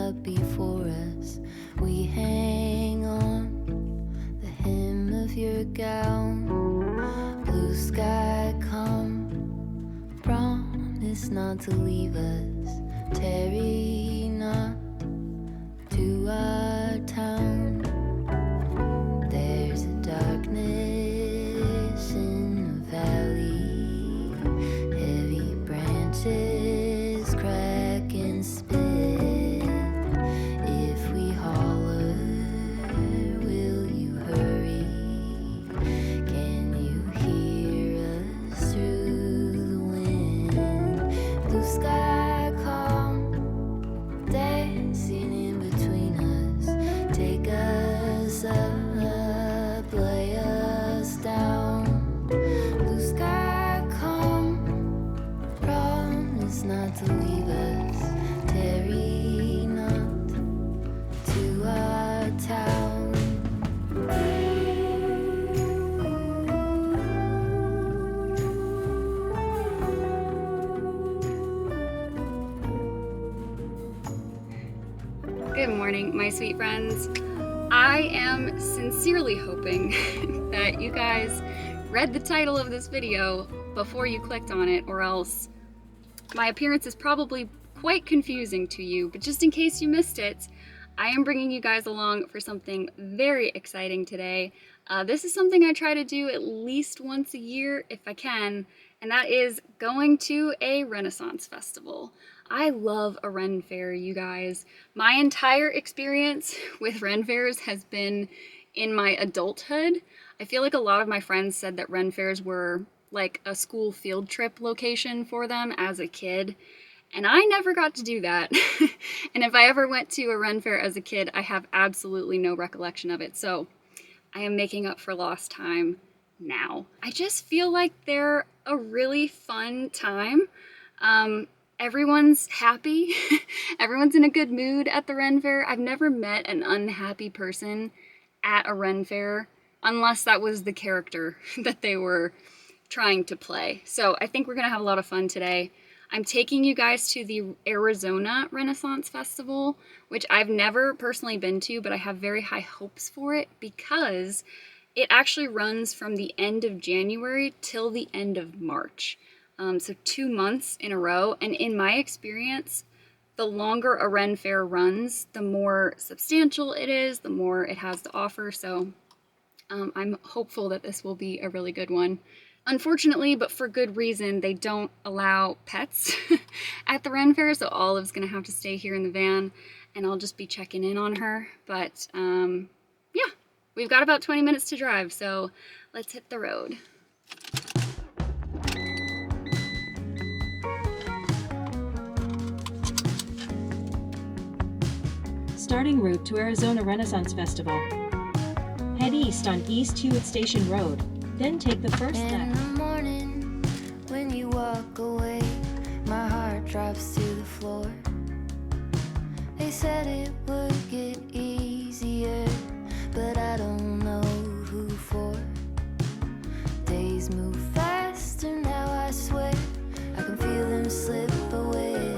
up before us. We hang on the hem of your gown. Blue sky come, promise not to leave us. Tarry not to our town. There's a darkness in the valley, heavy branches crack and spit. If we holler, will you hurry? Can you hear us through the wind? Blue sky calm, dancing in between us. Take us up, lay us down. Blue sky calm, promise not to leave us. Tarry not to our town. Good morning, my sweet friends. I am sincerely hoping that you guys read the title of this video before you clicked on it, or else my appearance is probably quite confusing to you. But just in case you missed it, I am bringing you guys along for something very exciting today. This is something I try to do at least once a year if I can, and that is going to a Renaissance festival. I love a Ren Fair, you guys. My entire experience with Ren Fairs has been in my adulthood. I feel like a lot of my friends said that Ren Fairs were like a school field trip location for them as a kid, and I never got to do that. And if I ever went to a Ren Fair as a kid, I have absolutely no recollection of it, so I am making up for lost time now. I just feel like they're a really fun time. Everyone's happy. Everyone's in a good mood at the Ren Fair. I've never met an unhappy person at a Ren Fair, unless that was the character that they were trying to play. So I think we're gonna have a lot of fun today. I'm taking you guys to the Arizona Renaissance Festival, which I've never personally been to, but I have very high hopes for it because it actually runs from the end of January till the end of March. So 2 months in a row, and in my experience, the longer a Ren Fair runs, the more substantial it is, the more it has to offer, so I'm hopeful that this will be a really good one. Unfortunately, but for good reason, they don't allow pets at the Ren Fair, so Olive's gonna have to stay here in the van, and I'll just be checking in on her, but yeah, we've got about 20 minutes to drive, so let's hit the road. Starting route to Arizona Renaissance Festival. Head east on East Hewitt Station Road, then take the first In left. the morning, when you walk away, my heart drops to the floor. They said it would get easier, but I don't know who for. Days move faster now, I swear. I can feel them slip away.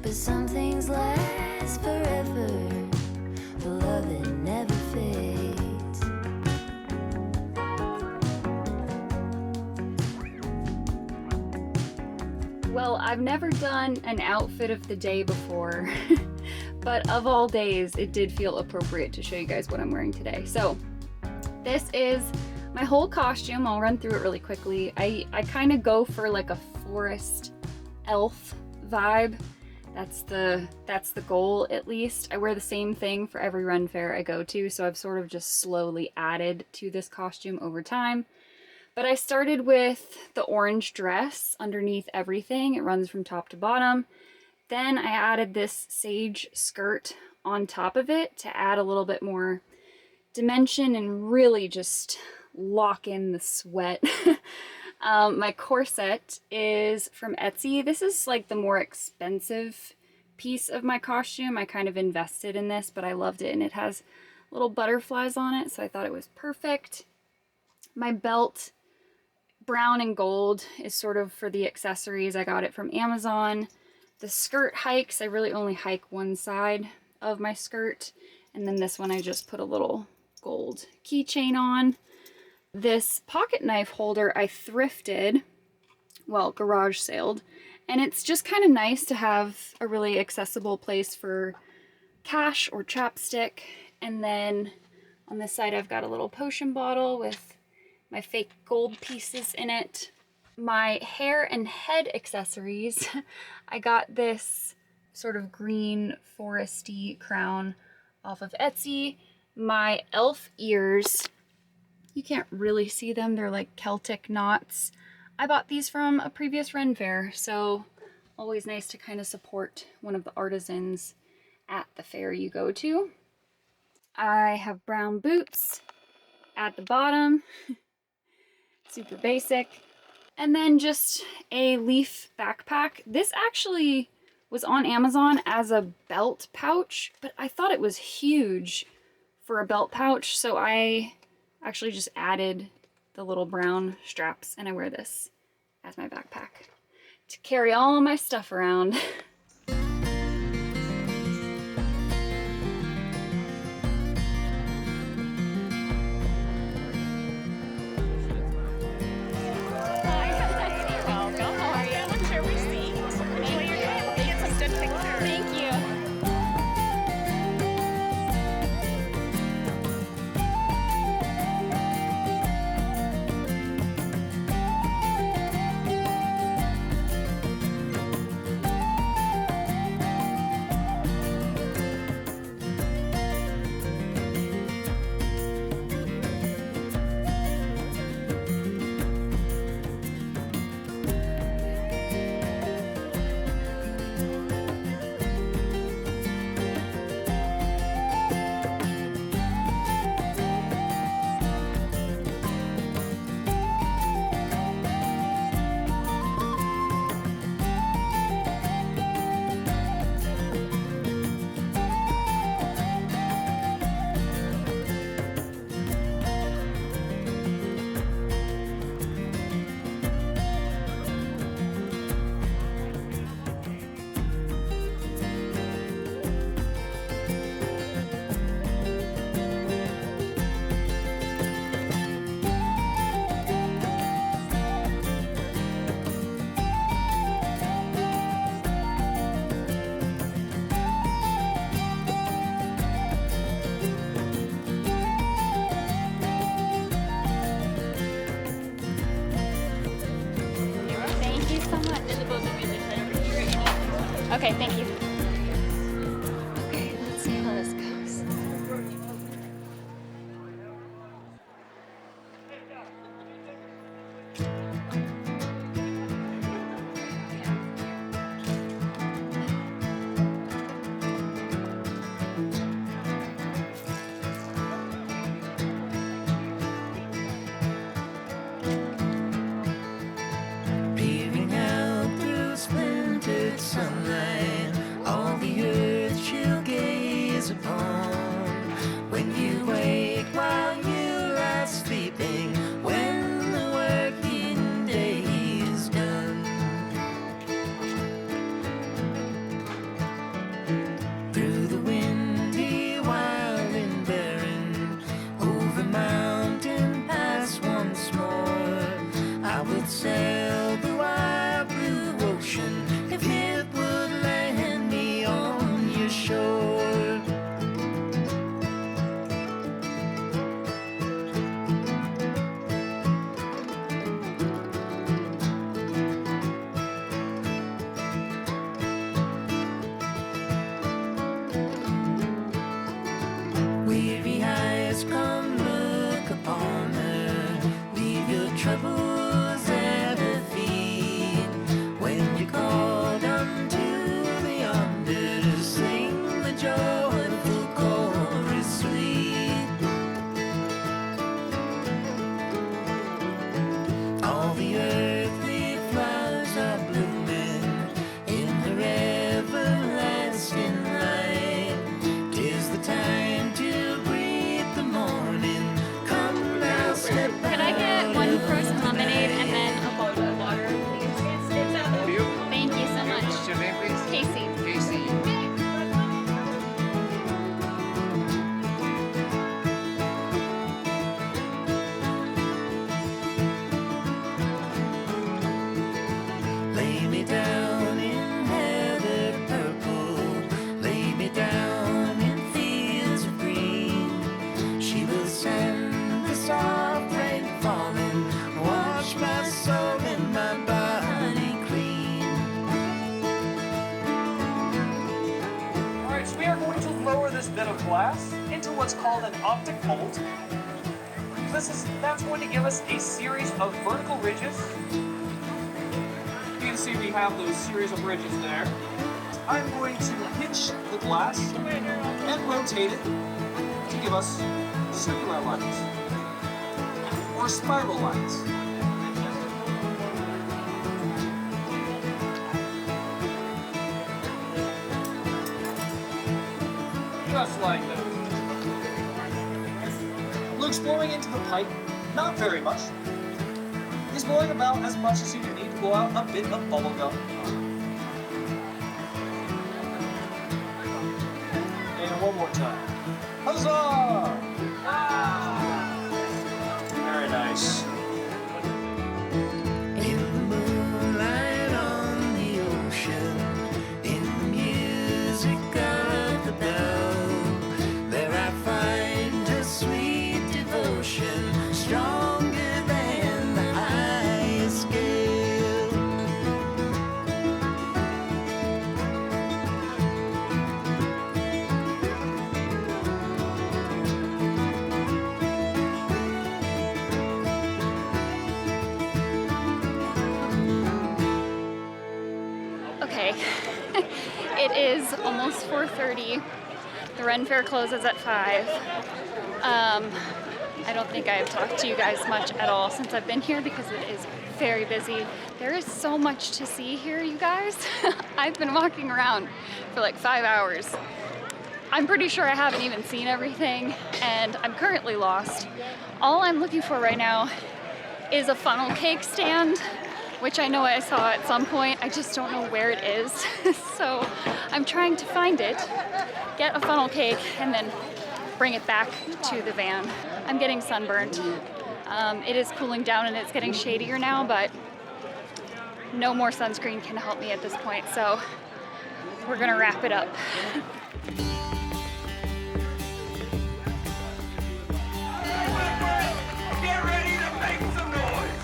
But some things last forever. The love that never fades. Well, I've never done an outfit of the day before, but of all days, it did feel appropriate to show you guys what I'm wearing today. So this is my whole costume. I'll run through it really quickly. I kind of go for like a forest elf vibe. That's the goal, at least. I wear the same thing for every Ren Fair I go to, so I've sort of just slowly added to this costume over time. But I started with the orange dress underneath everything. It runs from top to bottom. Then I added this sage skirt on top of it to add a little bit more dimension and really just lock in the sweat. My corset is from Etsy. This is like the more expensive piece of my costume. I kind of invested in this, but I loved it, and it has little butterflies on it, so I thought it was perfect. My belt, brown and gold, is sort of for the accessories. I got it from Amazon. the skirt hikes, I really only hike one side of my skirt. And then this one I just put a little gold keychain on. This pocket knife holder I thrifted, well, garage saled. And it's just kind of nice to have a really accessible place for cash or chapstick. And then on this side I've got a little potion bottle with my fake gold pieces in it. My hair and head accessories, I got this sort of green foresty crown off of Etsy. My elf ears, you can't really see them, they're like Celtic knots. I bought these from a previous Ren fair, so always nice to kind of support one of the artisans at the fair you go to. I have brown boots at the bottom, super basic. And then just a leaf backpack. This actually was on Amazon as a belt pouch, but I thought it was huge for a belt pouch, so I actually just added the little brown straps, and I wear this as my backpack to carry all my stuff around. Okay, thank you. Okay, let's see how this goes. Peering out through splintered sunlight, all the earth she'll gaze upon. When you wake while you lie sleeping, when the working day is done. Through the windy, wild and barren, over mountain pass once more, I would sail the wide blue ocean if it would let bit of glass into what's called an optic mold. That's going to give us a series of vertical ridges. You can see we have those series of ridges there. I'm going to pinch the glass and rotate it to give us circular lines or spiral lines. Just like that. Luke's blowing into the pipe, not very much. He's blowing about as much as you need to blow out a bit of bubble gum. And one more time. Huzzah! Very nice. In the moonlight on the ocean, in the music of the bell, there I find a sweet devotion, stronger than the highest scale. Okay, it is almost 4:30. The Ren Fair closes at 5. I don't think I've talked to you guys much at all since I've been here because it is very busy. There is so much to see here, you guys. I've been walking around for like 5 hours. I'm pretty sure I haven't even seen everything, and I'm currently lost. All I'm looking for right now is a funnel cake stand, which I know I saw at some point. I just don't know where it is. So I'm trying to find it, get a funnel cake, and then bring it back to the van. I'm getting sunburned. It is cooling down and it's getting shadier now, but no more sunscreen can help me at this point. So we're gonna wrap it up. Get ready to make some noise!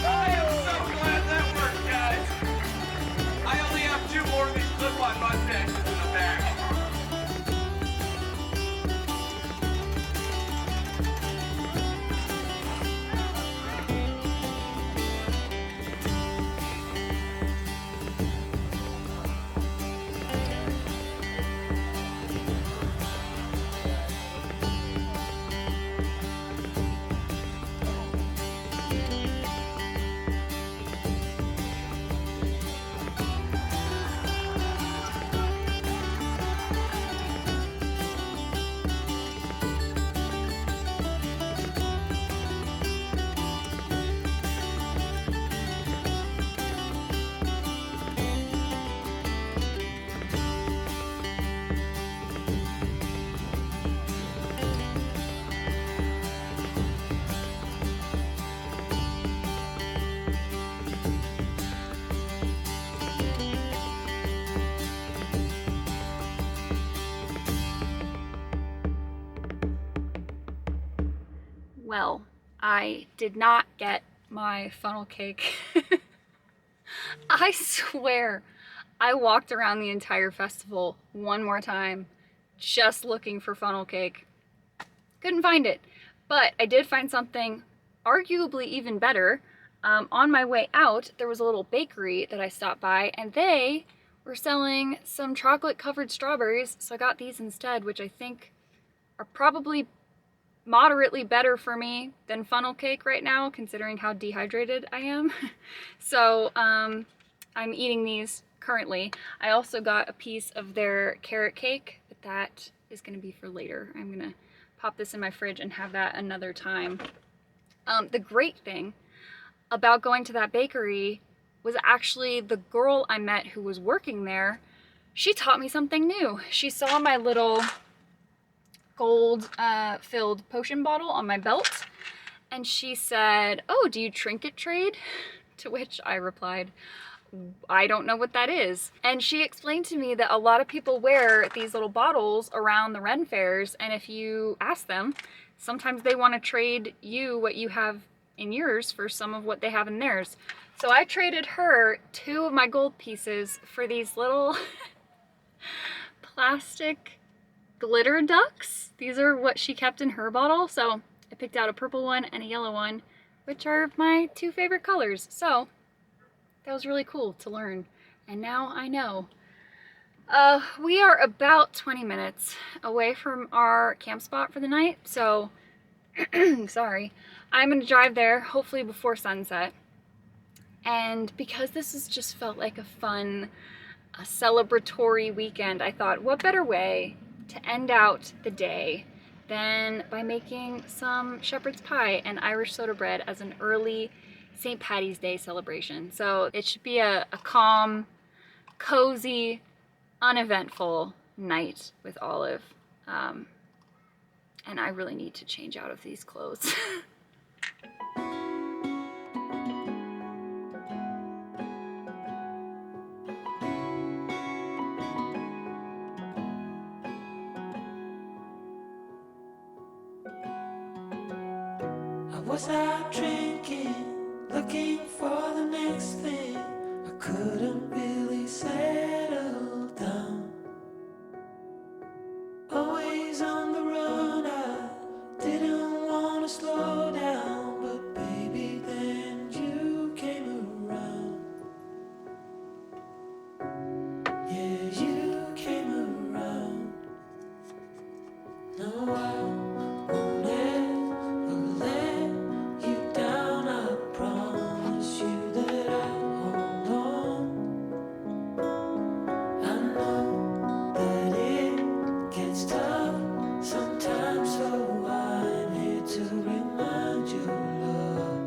I am so glad that worked, guys. I only have 2 more of these clip-on mustaches in the back. Well, I did not get my funnel cake. I swear, I walked around the entire festival one more time just looking for funnel cake. Couldn't find it, but I did find something arguably even better. On my way out, there was a little bakery that I stopped by, and they were selling some chocolate covered strawberries, so I got these instead, which I think are probably moderately better for me than funnel cake right now, considering how dehydrated I am. So I'm eating these currently. I also got a piece of their carrot cake, but that is going to be for later. I'm going to pop this in my fridge and have that another time. The great thing about going to that bakery was actually the girl I met who was working there. She taught me something new. She saw my little gold filled potion bottle on my belt, and she said, "Oh, do you trinket trade?" To which I replied, I don't know what that is. And she explained to me that a lot of people wear these little bottles around the Ren fairs, and if you ask them, sometimes they want to trade you what you have in yours for some of what they have in theirs. So I traded her 2 of my gold pieces for these little plastic glitter ducks. These are what she kept in her bottle. So I picked out a purple one and a yellow one, which are my 2 favorite colors. So that was really cool to learn. And now I know. We are about 20 minutes away from our camp spot for the night. So, sorry. I'm gonna drive there hopefully before sunset. And because this has just felt like a fun, celebratory weekend, I thought, what better way to end out the day than by making some shepherd's pie and Irish soda bread as an early St. Paddy's Day celebration. So it should be a calm, cozy, uneventful night with Olive. And I really need to change out of these clothes. I was out drinking, looking for the next thing. I couldn't really settle down. Always on the run, I didn't want to slow down. But baby, then you came around. Yeah, you came around. No, I won't ever let you down. I promise you that I'll hold on. I know that it gets tough sometimes, so I'm here to remind you, love.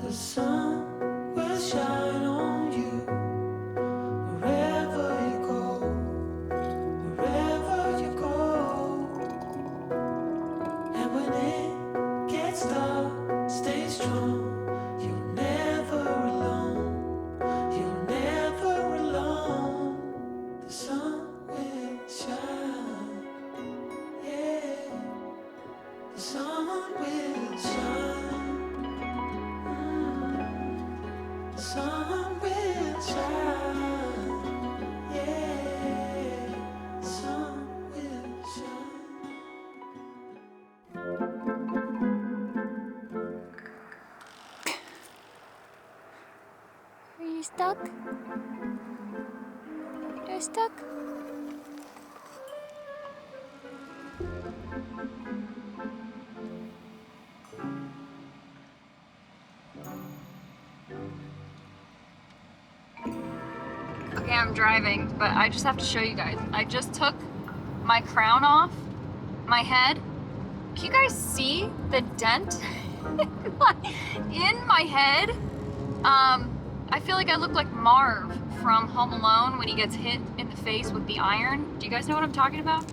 The sun will shine on you wherever you go, wherever you go. And when it gets dark, stay strong. You're never alone. You're never alone. The sun will shine. Yeah. The sun will shine. The sun will shine. Yeah. The sun will shine. Are you stuck? You're stuck? Okay, I'm driving, but I just have to show you guys. I just took my crown off my head. Can you guys see the dent in my head? I feel like I look like Marv from Home Alone when he gets hit in the face with the iron. Do you guys know what I'm talking about?